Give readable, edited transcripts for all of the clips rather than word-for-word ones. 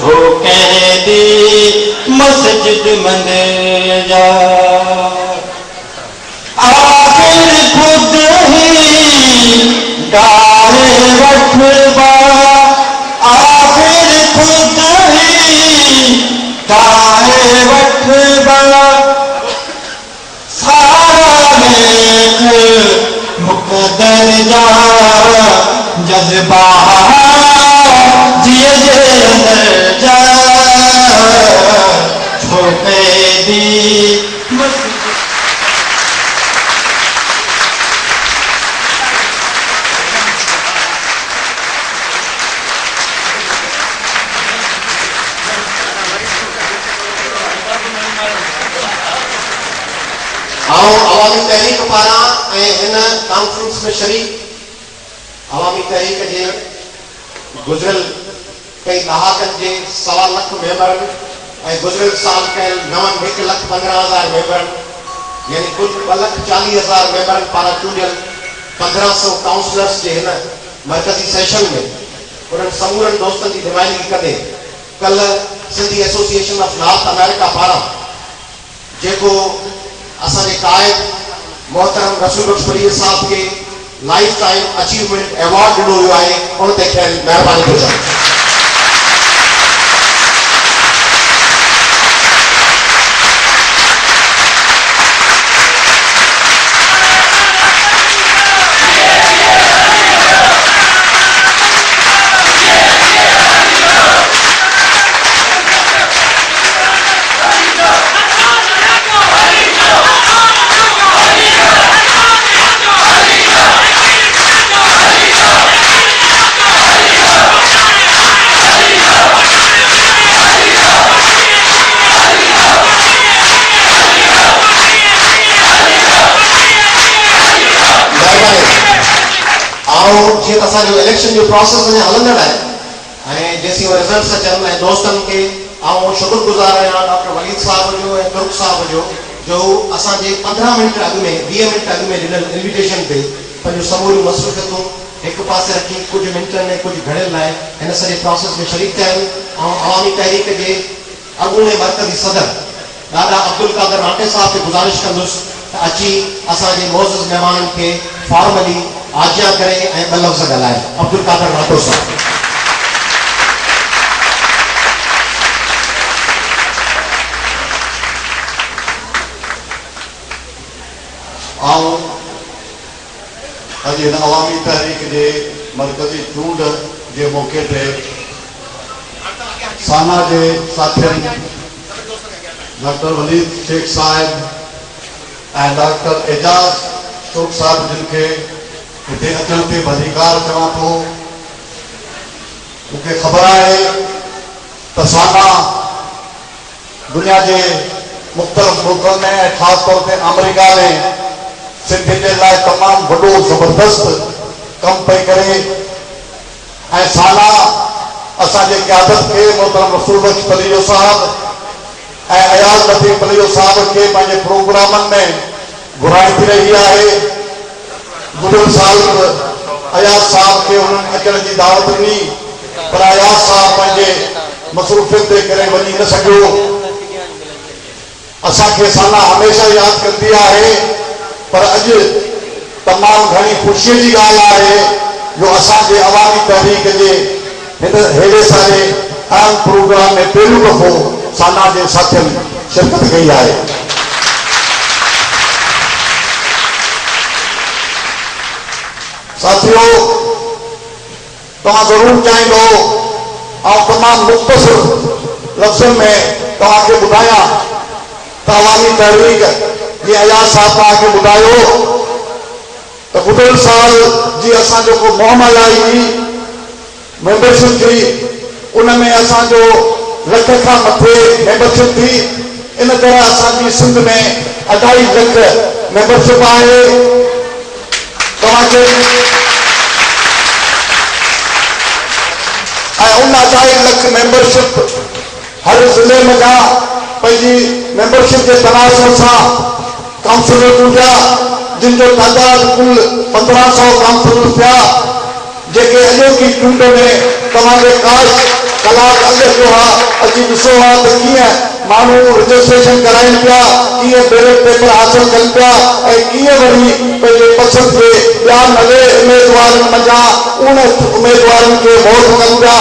हो कैदी मस्जिद मंदिर जा आखिर खुद ही डाले वठबा आखिर खुद ही डाले वठबा सारा लेख मुक़द्दर जा जज्बा जिए जे अंदर जा छो कैदी अवामी तहरीक पारा इन कॉन्फ्रेंस में शरीक अवामी तहरीक के गुजरल कई दहाकन के 1.25 लाख मेंबर गुजरल साल के 1,15,000 मेंबर यानी कुल 2,40,000 मेंबर पारा चूंडियल 1500 काउंसलर्स के इन मरकजी सेशन में उन समूरन दोस्तन की नुमाइंदगी कदे कल Sindhi Association of North America पारा जेको असांजे कायद मोहतरम रसूल बख्श फरीद साहब के लाइफ टाइम अचीवमेंट अवार्ड ॾिनो वियो आहे उन ते ख़ैर महिरबानी थो चवां। जी असांजो इलेक्शन जो प्रोसेस में हलंदड़ है जैसी वो रिजल्ट्स अचन दोस्तन के शुक्रगुजार आहियां डॉक्टर वलीद साहब जो तुर्क साहब जो असांजे 15 मिनट अॻु में 20 मिनट अॻु में ॾिनल इन्विटेशन ते पंहिंजो समूरियूं मसरूफ़ियतूं हिकु पासे रखी कुछ मिनटन में कुछ घड़ियल लाइ हिन सॼे प्रोसेस में शरीक थिया आहिनि अवामी तहरीक के अॻूणे मरकज़ी सदर दादा अब्दुल कादर राटे साहब के गुज़ारिश कंदुसि त अची असांजे मोअज़्ज़िज़ महिमाननि खे फॉर्मली आज्ञा करे ऐं ॿ लफ़्ज़ ॻाल्हाए। अब्दुल कादर राठौर साहब। अॼु हिन अवामी तहरीक जे मरकज़ी चूंड जे मौक़े ते साना जे साथियुनि डॉक्टर वलीद शेख साहिब ऐं डॉक्टर एजाज तुर्क साहिब जिन खे हिते अचण ते वधीकार चवां थो। मूंखे ख़बर आहे त साना दुनिया जे मुख़्तलिफ़ मुल्कनि में ऐं ख़ासि तौर ते अमेरिका में सिंधियुनि जे लाइ तमामु वॾो ज़बरदस्त कमु पई करे ऐं साना असांजे क़यादत खे मोहतरम रसूल बख्श फरीद साहब ऐं अयाज़ लतीफ़ फरीद साहब खे पंहिंजे प्रोग्रामनि में घुराई थी रही आहे। गुज़िरियल साल अयाज़ साहब खे उन्हनि अचण जी दावत ॾिनी पर अयाज़ साहब पंहिंजे मसरूफ़ियत जे करे वञी न सघियो। असांखे साना हमेशह यादि कंदी आहे पर अॼु तमामु घणी ख़ुशीअ जी ॻाल्हि आहे जो असांजे अवामी तहरीक जे हिन हेॾे सारे अहम प्रोग्राम में पहिरियों दफ़ो साना जे साथियुनि शिरकत कई आहे। साथियों तव्हां ज़रूरु चाहींदो ऐं तमामु मुख़्तसिर लफ़्ज़नि में तव्हांखे ॿुधायां त अवामी तहरीक जी अयाज़ साहब तव्हांखे ॿुधायो त गुज़िरियल साल जी असां जेको मुहमल आई हुई मेंबरशिप थी उन में असांजो लख खां मथे मेंबरशिप थी। इन तरह असांजी सिंध में 2.5 लख मेंबरशिप आहे। तव्हांखे ऐं उन 2.5 लख मेंबरशिप हर ज़िले में पंहिंजी मेंबरशिप के तनासुर सां काउंसिलर चूंडिया जिन जो तादाद कुल 1500 काउंसिलर थिया जेके अॼोकी चूंड में तव्हांजे कास्ट कलाक अॻु जो आहे अची ॾिसो आहे त कीअं माण्हू रजिस्ट्रेशन कराइनि पिया, कीअं बैलेट पेपर हासिल कनि पिया ऐं कीअं वरी पंहिंजे पसंदि जे ॿिया 90 उमेदवारनि मंझां 59 उमेदवारनि खे वोट कनि पिया।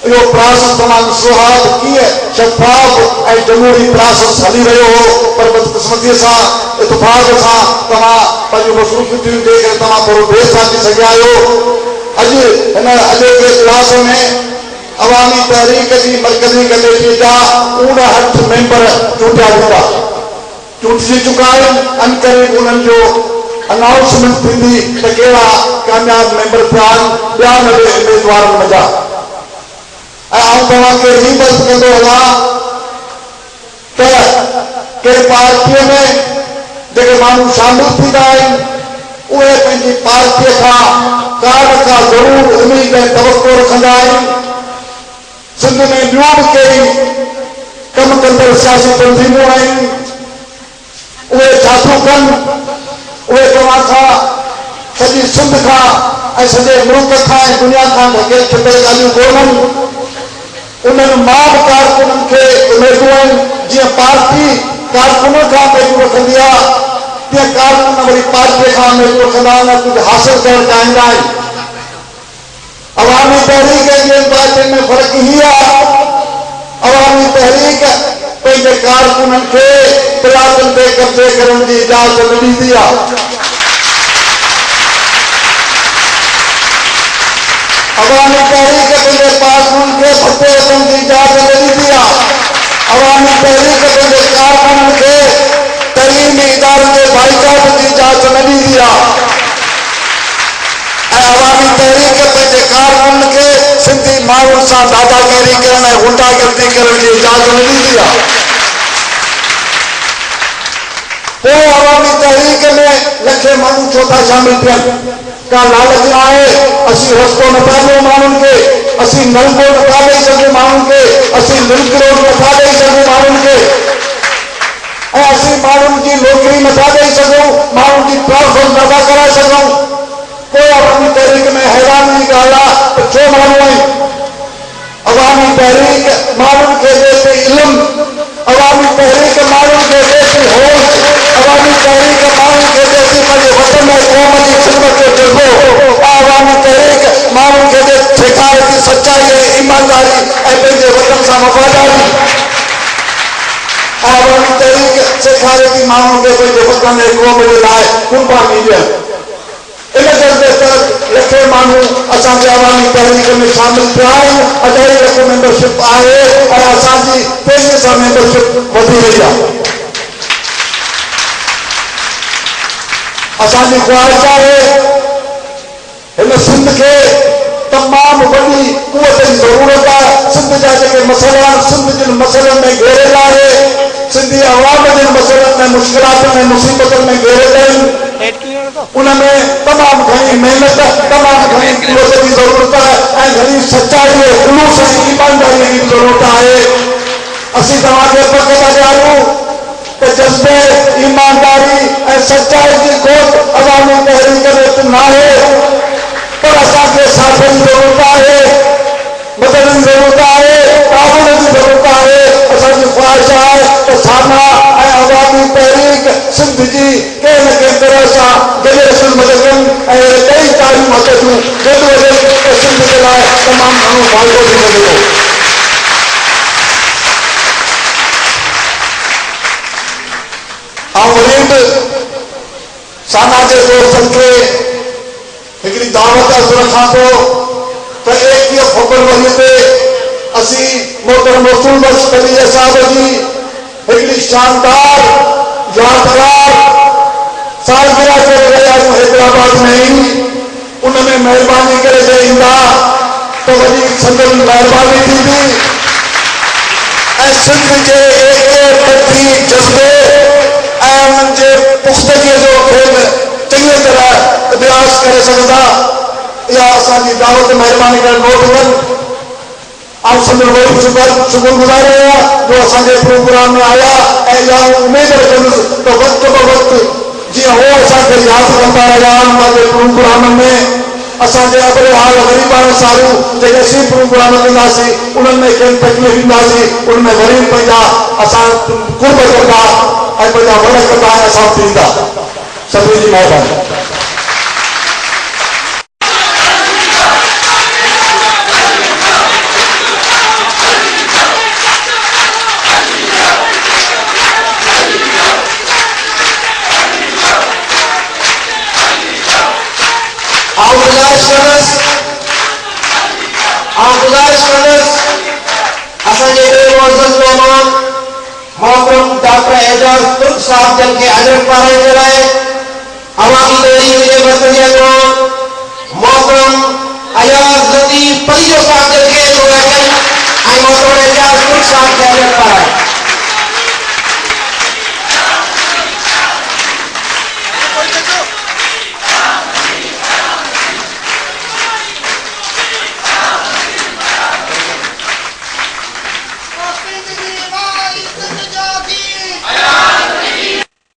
इहो प्रोसेस तमामु ॾिसो आहे त कीअं शफ़ाफ़ ऐं जमहूरी प्रोसेस हली रहियो हो। पर बदकिस्मतीअ सां इतफ़ाक़ सां तव्हां पंहिंजो मसरूफ़ियतुनि जे करे तव्हां थोरो देरि सां अची सघिया आहियो। अॼु हिन अॼोके इजलास में अवामी तहरीक जी मरकज़ी कमेटी जा 59 मेंबर चूंडिया वेंदा, चूंडजी चुका आहिनि। अनकरीब उन्हनि जो अनाउंसमेंट थींदी त कहिड़ा कामयाब मेंबर थिया आहिनि 92 उमेदवारनि मंझां। ऐं आउं तव्हांखे ही बस कंदो हलां त कंहिं पार्टीअ में जेके माण्हू शामिल थींदा आहिनि उहे पंहिंजी पार्टीअ खां का न का ज़रूरु उमेद ऐं तवको रखंदा आहिनि। सिंध में ॿियूं बि कई कम कंदड़ सियासी तंज़ीमूं आहिनि, उहे छा थियूं कनि, उहे तव्हां खां सॼी सिंध खां ऐं सॼे मुल्क खां ऐं दुनिया खां ढके छॾे ॻाल्हियूं कोन्हनि। उन्हनि मां बि कारकुननि खे उमेदूं आहिनि। जीअं पार्टी कारकुन खां उमेदूं रखंदी आहे तीअं कारकुन वरी पार्टीअ खां उमेदूं रखंदा आहिनि, कुझु हासिल करणु चाहींदा आहिनि। अवामी तहरीक जे पार्टियुनि में फ़र्क़ु ही आहे, अवामी तहरीक पंहिंजे कारकुननि खे प्लाटनि ते कब्ज़े करण जी इजाज़त न ॾींदी आहे। अवामी तहरीक पंहिंजे कारकुननि खे भटे अचण जी इजाज़त न ॾींदी आहे। अवामी तहरीक पंहिंजे कारकुननि खे तइलीमी इदारनि जे बाइकाट जी इजाज़त न ॾींदी आहे। ऐं अवामी तहरीक पंहिंजे कारकुननि खे सिंधी माण्हुनि सां दादागिरी करण ऐं गुंडागर्दी करण जी इजाज़त न ॾींदी आहे। पोइ अवामी तहरीक में लखे माण्हू छो था शामिल थियनि? का लालच आहे? असीं रस्तो नथा ॾियूं माण्हुनि खे, असीं नलको नथा ॾेई सघूं माण्हुनि खे, असीं लिंक रोड नथा ॾेई सघूं माण्हुनि खे, ऐं असीं माण्हुनि जी नौकिरी नथा ॾेई सघूं, माण्हुनि जी ट्रांसफर नथा कराए सघूं। कोई अवामी तहरीक में हैरानी जी ॻाल्हि आहे त छो माण्हू आहिनि? अवामी तहरीक माण्हुनि खे ॾे थी इल्मु, अवामी तहरीक माण्हुनि खे ॾे थी होश, अवामी तहरीक माण्हुनि खे ॾे थी पंहिंजे वतन ऐं क़ौम जी ख़िदमत जो जज़्बो, अवामी तहरीक माण्हुनि खे ॾे सेखारे थी सचाई ऐं ईमानदारी ऐं पंहिंजे वतन सां वफ़ादारी। अवामी तहरीक सेखारे थी माण्हुनि खे पंहिंजे वतन ऐं क़ौम जे लाइ कुर्बानी ॾियनि। इन जज़्बे तहत लखे माण्हू असांजे अवामी तहरीक में शामिल थिया आहिनि। 2.5 लख मेंबरशिप आहे ऐं असांजी तेज़ीअ सां मेंबरशिप वधी रही आहे। असांजी ख़्वाहिश आहे हिन सिंध खे तमामु वॾी कुवत जी ज़रूरत आहे। सिंध जा जेके मसइला आहिनि, सिंध जिन मसइलनि में घेरियल आहे, सिंधी अवाम जिन मसइलनि में मुश्किलातुनि ऐं मुसीबतुनि में घेरियल आहिनि, उनमें तमामु घणी महिनत, तमामु घणी कुवत जी ज़रूरत आहे ऐं घणी सचाई ऐं ख़ुलूस ऐं ईमानदारीअ जी ज़रूरत आहे। असीं तव्हांखे पक था ॾियारूं त जज़्बे, ईमानदारी ऐं सचाई जी खोट अवामी तहरीक में न आहे, पर असांखे साथनि जी ज़रूरत आहे, मदद जी ज़रूरत आहे, ताउन जी ज़रूरत आहे। असांजी ख़्वाहिश आहे त साना ऐं अवामी तहरीक सिंध जी कंहिं न कंहिं तरह सां गॾे मदद कनि ऐं ॿई तालियूं हथ जूं गॾु वञनि त सिंध जे लाइ तमामु घणो फ़ाइदो थी सघे थो। ऐं वरी बि साना जे दोस्तनि खे हिकिड़ी दावत अर्ज़ु रखां थो त 21 फरवरीअ ते असीं मोहतरम रसूल बख्श कलीअ साहिब जी हिकिड़ी शानदार यादगार सालगिरह करे रहिया आहियूं हैदराबाद में ई। उनमें महिरबानी करे जे ईंदा त वॾी संदन महिरबानी थींदी ऐं सिंध जे एके जज़्बे ऐं उन्हनि जे पुख़्तगीअ जो खेल चङी तरह अभ्यास करे सघंदा। इहा असांजी दावत महिरबानी करे नोट कनि। ऐं संदन वरी शुक्रगुज़ार आहियां जो असांजे प्रोग्राम में आया ऐं इहा उमेद रखंदुसि त वक़्त ब वक़्तु जीअं हो असांखे यादि कंदा रहिया आहिनि पंहिंजे प्रोग्राम में, असांजे अबरहाल ग़रीबान सारू जेके सी प्रोग्राम कंदासीं उन्हनि में कंहिं तकलीफ़ ईंदासीं उन में वरी पंहिंजा असां कुर्ब कंदा ऐं पंहिंजा वण कंदा ऐं असां थींदा। सभिनी जी महिरबानी। डॉक्टर एजाज तुर्क साहब जन के अजर पाराए कराए अवामी तहरीक के मरकजी अगवान मोहतरम अयाज लतीफ परियो साहब जन के मोहतरम एजाज तुर्क साहब के अजर